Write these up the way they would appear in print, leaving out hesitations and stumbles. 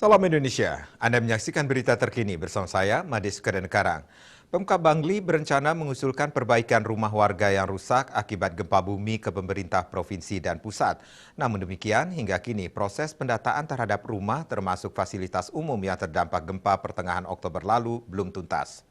Salam Indonesia, Anda menyaksikan berita terkini bersama saya, Made Sukadankarang. Pemkab Bangli berencana mengusulkan perbaikan rumah warga yang rusak akibat gempa bumi ke pemerintah provinsi dan pusat. Namun demikian, hingga kini proses pendataan terhadap rumah termasuk fasilitas umum yang terdampak gempa pertengahan Oktober lalu belum tuntas.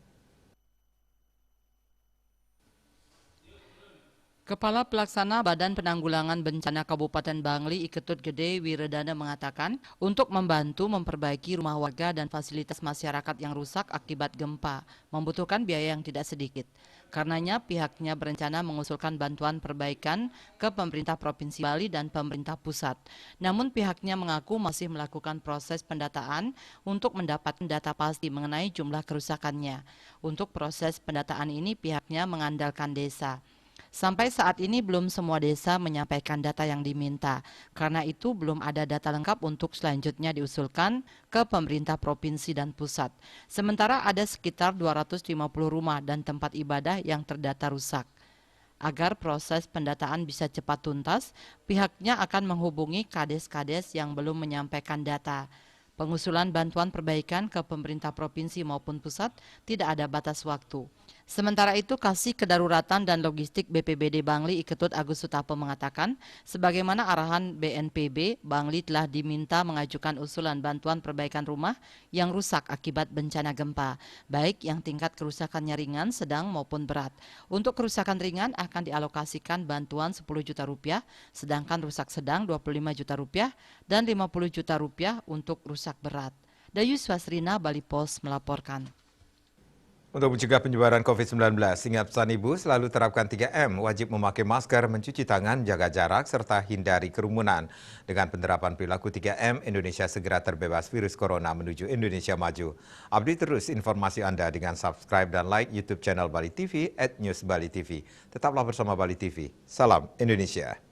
Kepala Pelaksana Badan Penanggulangan Bencana Kabupaten Bangli Iketut Gede Wiredana mengatakan untuk membantu memperbaiki rumah warga dan fasilitas masyarakat yang rusak akibat gempa membutuhkan biaya yang tidak sedikit. Karenanya pihaknya berencana mengusulkan bantuan perbaikan ke pemerintah Provinsi Bali dan pemerintah pusat. Namun pihaknya mengaku masih melakukan proses pendataan untuk mendapatkan data pasti mengenai jumlah kerusakannya. Untuk proses pendataan ini pihaknya mengandalkan desa. Sampai saat ini belum semua desa menyampaikan data yang diminta. Karena itu belum ada data lengkap untuk selanjutnya diusulkan ke pemerintah provinsi dan pusat. Sementara ada sekitar 250 rumah dan tempat ibadah yang terdata rusak. Agar proses pendataan bisa cepat tuntas, pihaknya akan menghubungi kades-kades yang belum menyampaikan data. Pengusulan bantuan perbaikan ke pemerintah provinsi maupun pusat tidak ada batas waktu. Sementara itu, Kasih Kedaruratan dan Logistik BPBD Bangli Iketut Agus Sutapo mengatakan, sebagaimana arahan BNPB, Bangli telah diminta mengajukan usulan bantuan perbaikan rumah yang rusak akibat bencana gempa, baik yang tingkat kerusakannya ringan, sedang maupun berat. Untuk kerusakan ringan akan dialokasikan bantuan 10 juta rupiah, sedangkan rusak sedang 25 juta rupiah dan 50 juta rupiah untuk rusak berat. Dayus Wasrina, Bali Post melaporkan. Untuk mencegah penyebaran COVID-19, ingat pesan Ibu selalu terapkan 3M, wajib memakai masker, mencuci tangan, jaga jarak, serta hindari kerumunan. Dengan penerapan perilaku 3M, Indonesia segera terbebas virus corona menuju Indonesia maju. Update terus informasi Anda dengan subscribe dan like YouTube channel Bali TV @newsbalitv. Tetaplah bersama Bali TV. Salam Indonesia.